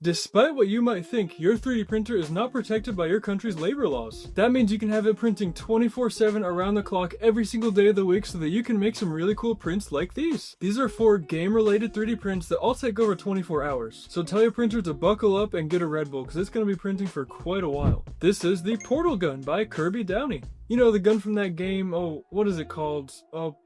Despite what you might think, your 3D printer is not protected by your country's labor laws. That means you can have it printing 24/7 around the clock every single day of the week so that you can make some really cool prints like these. These are 4 game-related 3D prints that all take over 24 hours. So tell your printer to buckle up and get a Red Bull because it's going to be printing for quite a while. This is the Portal Gun by Kirby Downey. You know, the gun from that game, oh, what is it called?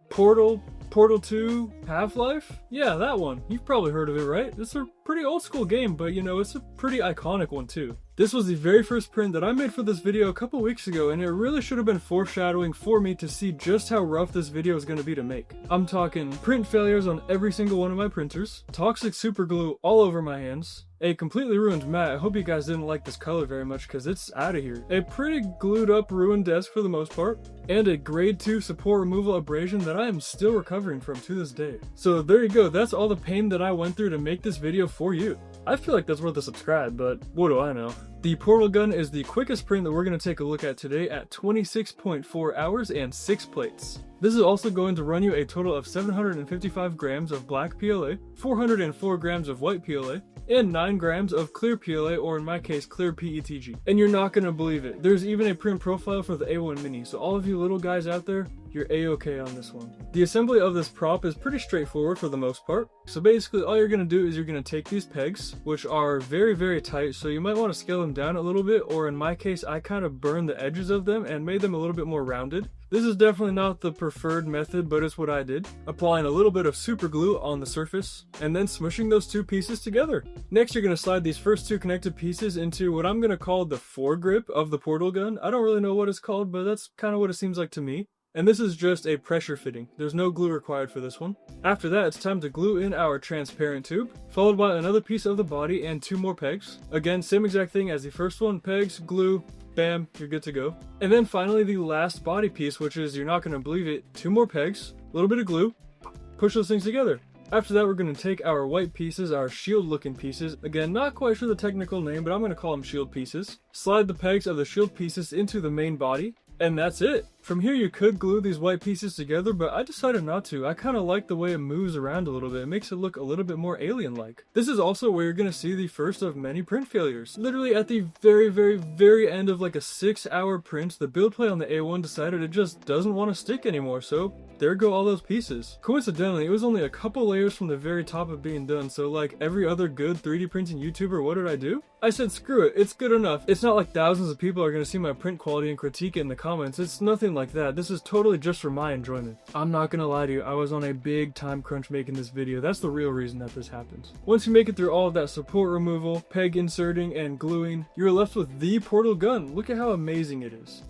Portal 2, Half-Life? Yeah, that one. You've probably heard of it, right? It's a pretty old school game, but you know, it's a pretty iconic one too. This was the very first print that I made for this video a couple weeks ago, and it really should have been foreshadowing for me to see just how rough this video is going to be to make. I'm talking print failures on every single one of my printers, toxic super glue all over my hands, a completely ruined mat. I hope you guys didn't like this color very much because it's out of here. A pretty glued up ruined desk for the most part, and a grade 2 support removal abrasion that I am still recovering from to this day. So there you go, that's all the pain that I went through to make this video for you. I feel like that's worth a subscribe, but what do I know? The Portal Gun is the quickest print that we're going to take a look at today at 26.4 hours and 6 plates. This is also going to run you a total of 755 grams of black PLA, 404 grams of white PLA, and 9 grams of clear PLA, or in my case, clear PETG. And you're not going to believe it, there's even a print profile for the A1 Mini, so all of you little guys out there, you're A-okay on this one. The assembly of this prop is pretty straightforward for the most part. So basically all you're going to do is you're going to take these pegs, which are very tight, so you might want to scale them down a little bit, or in my case I kind of burned the edges of them and made them a little bit more rounded. This is definitely not the preferred method, but it's what I did. Applying a little bit of super glue on the surface, and then smushing those 2 pieces together. Next you're going to slide these first 2 connected pieces into what I'm going to call the foregrip of the Portal Gun. I don't really know what it's called, but that's kind of what it seems like to me. And this is just a pressure fitting. There's no glue required for this one. After that, it's time to glue in our transparent tube, followed by another piece of the body and 2 more pegs. Again, same exact thing as the first one, pegs, glue, bam, you're good to go. And then finally the last body piece, which is, you're not going to believe it, 2 more pegs, a little bit of glue, push those things together. After that, we're going to take our white pieces, our shield looking pieces, again, not quite sure the technical name, but I'm going to call them shield pieces. Slide the pegs of the shield pieces into the main body, and that's it. From here you could glue these white pieces together, but I decided not to. I kind of like the way it moves around a little bit. It makes it look a little bit more alien-like. This is also where you're going to see the first of many print failures. Literally at the very end of like a 6-hour print, the build plate on the A1 decided it just doesn't want to stick anymore, so there go all those pieces. Coincidentally, it was only a couple layers from the very top of being done, so like every other good 3D printing YouTuber, what did I do? I said screw it, it's good enough. It's not like thousands of people are going to see my print quality and critique it in the comments. It's nothing like that. This is totally just for my enjoyment. I'm not gonna lie to you, I was on a big time crunch making this video. That's the real reason that this happens. Once you make it through all of that support removal, peg inserting, and gluing, you're left with the Portal Gun. Look at how amazing it is.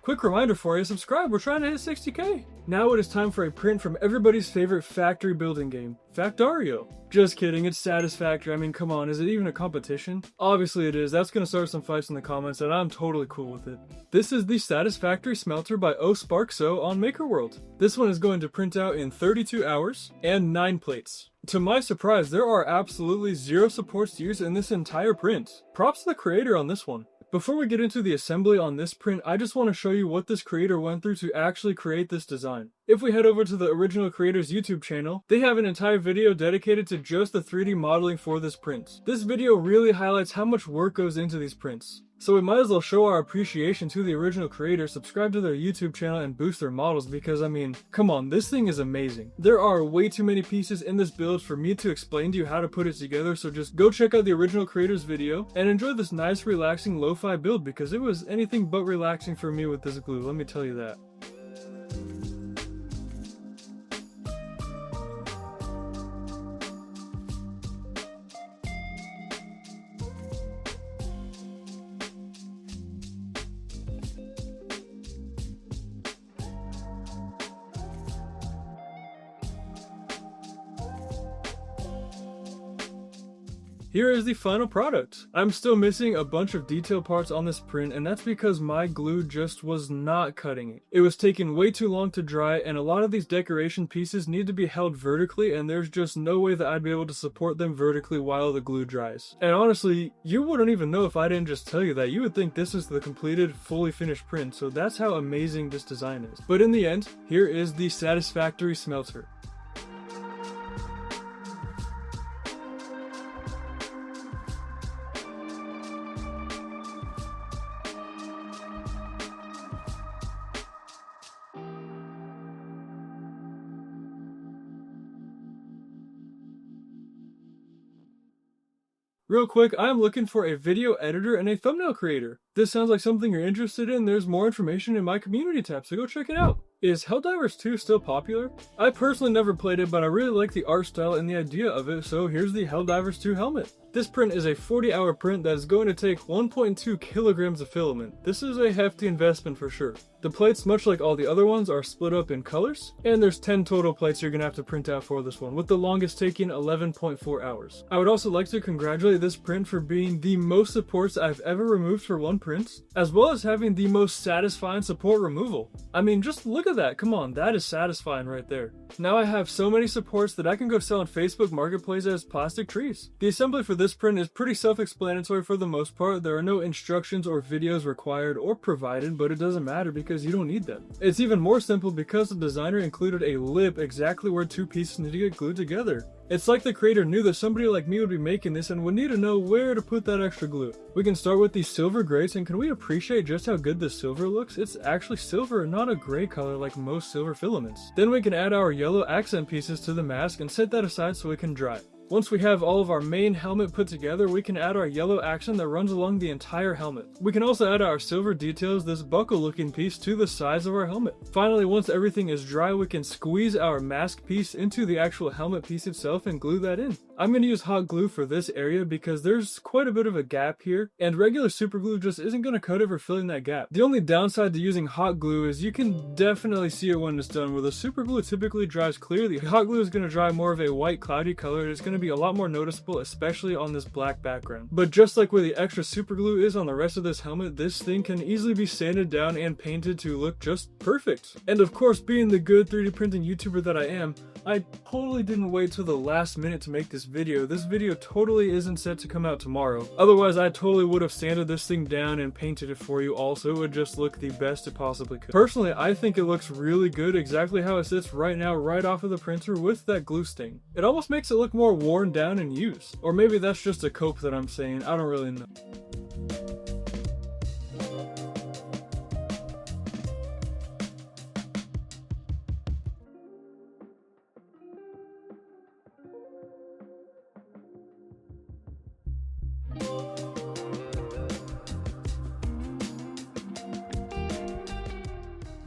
Quick reminder for you, subscribe, we're trying to hit 60k. Now it is time for a print from everybody's favorite factory building game, Factorio. Just kidding, it's Satisfactory. I mean, come on, is it even a competition? Obviously it is. That's gonna start some fights in the comments, and I'm totally cool with it. This is the Satisfactory Smelter by OSparkso on MakerWorld. This one is going to print out in 32 hours and 9 plates. To my surprise, there are absolutely 0 supports used in this entire print. Props to the creator on this one. Before we get into the assembly on this print, I just want to show you what this creator went through to actually create this design. If we head over to the original creator's YouTube channel, they have an entire video dedicated to just the 3D modeling for this print. This video really highlights how much work goes into these prints. So we might as well show our appreciation to the original creator, subscribe to their YouTube channel, and boost their models because, I mean, come on, this thing is amazing. There are way too many pieces in this build for me to explain to you how to put it together, so just go check out the original creator's video and enjoy this nice, relaxing, lo-fi build because it was anything but relaxing for me with this glue, let me tell you that. here is the final product. I'm still missing a bunch of detail parts on this print, and that's because my glue just was not cutting it. It was taking way too long to dry, and a lot of these decoration pieces need to be held vertically, and there's just no way that I'd be able to support them vertically while the glue dries. And honestly, you wouldn't even know if I didn't just tell you that. You would think this is the completed, fully finished print, so that's how amazing this design is. But in the end, here is the Satisfactory smelter. Real quick, I'm looking for a video editor and a thumbnail creator. This sounds like something you're interested in. There's more information in my community tab, so go check it out. Is Helldivers 2 still popular? I personally never played it, but I really like the art style and the idea of it, so here's the Helldivers 2 helmet. This print is a 40-hour print that is going to take 1.2 kilograms of filament. This is a hefty investment for sure. The plates, much like all the other ones, are split up in colors, and there's 10 total plates you're gonna have to print out for this one, with the longest taking 11.4 hours. I would also like to congratulate this print for being the most supports I've ever removed for one print, as well as having the most satisfying support removal. I mean, just look at that, come on, that is satisfying right there. Now I have so many supports that I can go sell on Facebook Marketplace as plastic trees. The assembly for this print is pretty self-explanatory for the most part. There are no instructions or videos required or provided, but it doesn't matter because you don't need them. It's even more simple because the designer included a lip exactly where two pieces need to get glued together. It's like the creator knew that somebody like me would be making this and would need to know where to put that extra glue. We can start with these silver grates, and can we appreciate just how good this silver looks? It's actually silver and not a gray color like most silver filaments. Then we can add our yellow accent pieces to the mask and set that aside so it can dry. Once we have all of our main helmet put together, we can add our yellow accent that runs along the entire helmet. We can also add our silver details, this buckle looking piece, to the sides of our helmet. Finally, once everything is dry, we can squeeze our mask piece into the actual helmet piece itself and glue that in. I'm going to use hot glue for this area because there's quite a bit of a gap here, and regular super glue just isn't going to cut it for filling that gap. The only downside to using hot glue is you can definitely see it when it's done. Where the super glue typically dries clear, the hot glue is going to dry more of a white cloudy color, and it's going to be a lot more noticeable, especially on this black background. But just like where the extra super glue is on the rest of this helmet, this thing can easily be sanded down and painted to look just perfect. And of course, being the good 3D printing YouTuber that I am, I totally didn't wait till the last minute to make this video. This video totally isn't set to come out tomorrow. Otherwise, I totally would have sanded this thing down and painted it for you all, so it would just look the best it possibly could. Personally, I think it looks really good exactly how it sits right now, right off of the printer with that glue stain. It almost makes it look more worn down and used. Or maybe that's just a cope that I'm saying, I don't really know.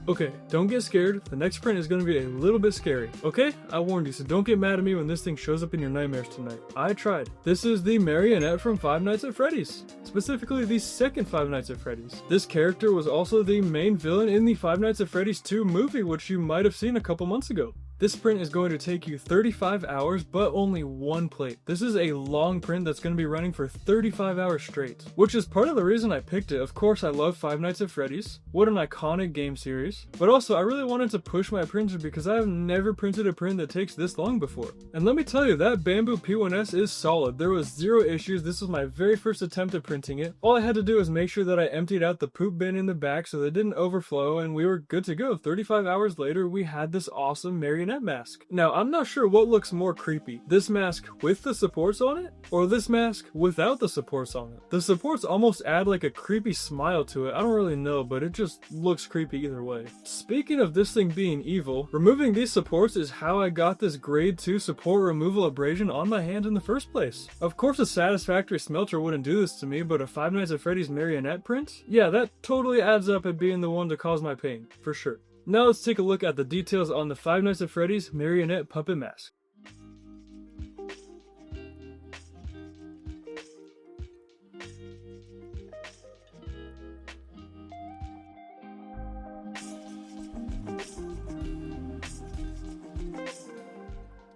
Okay, don't get scared. The next print is going to be a little bit scary. Okay? I warned you, so don't get mad at me when this thing shows up in your nightmares tonight. I tried. This is the marionette from Five Nights at Freddy's. Specifically, the second Five Nights at Freddy's. This character was also the main villain in the Five Nights at Freddy's 2 movie, which you might have seen a couple months ago. This print is going to take you 35 hours, but only one plate. This is a long print that's going to be running for 35 hours straight, which is part of the reason I picked it. Of course, I love Five Nights at Freddy's. What an iconic game series. But also, I really wanted to push my printer because I have never printed a print that takes this long before. And let me tell you, that Bambu P1S is solid. There was zero issues. This was my very first attempt at printing it. All I had to do was make sure that I emptied out the poop bin in the back so that it didn't overflow, and we were good to go. 35 hours later, we had this awesome marionette mask. Now, I'm not sure what looks more creepy, this mask with the supports on it, or this mask without the supports on it. The supports almost add like a creepy smile to it. I don't really know, but it just looks creepy either way. Speaking of this thing being evil, removing these supports is how I got this grade 2 support removal abrasion on my hand in the first place. Of course, a Satisfactory smelter wouldn't do this to me, but a Five Nights at Freddy's marionette print? Yeah, that totally adds up at being the one to cause my pain, for sure. Now let's take a look at the details on the Five Nights at Freddy's marionette puppet mask.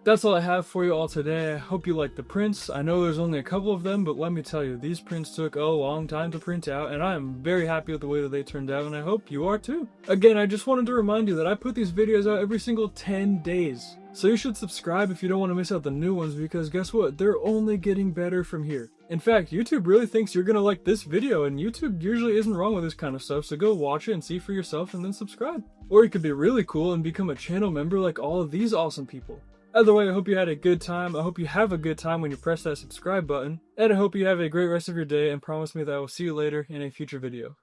That's all I have for you all today. I hope you like the prints. I know there's only a couple of them, but let me tell you, these prints took a long time to print out, and I am very happy with the way that they turned out, and I hope you are too. Again, I just wanted to remind you that I put these videos out every single 10 days. So you should subscribe if you don't want to miss out the new ones, because guess what? They're only getting better from here. In fact, YouTube really thinks you're gonna like this video, and YouTube usually isn't wrong with this kind of stuff, so go watch it and see for yourself and then subscribe. Or you could be really cool and become a channel member like all of these awesome people. Either way, I hope you had a good time. I hope you have a good time when you press that subscribe button. And I hope you have a great rest of your day, and promise me that I will see you later in a future video.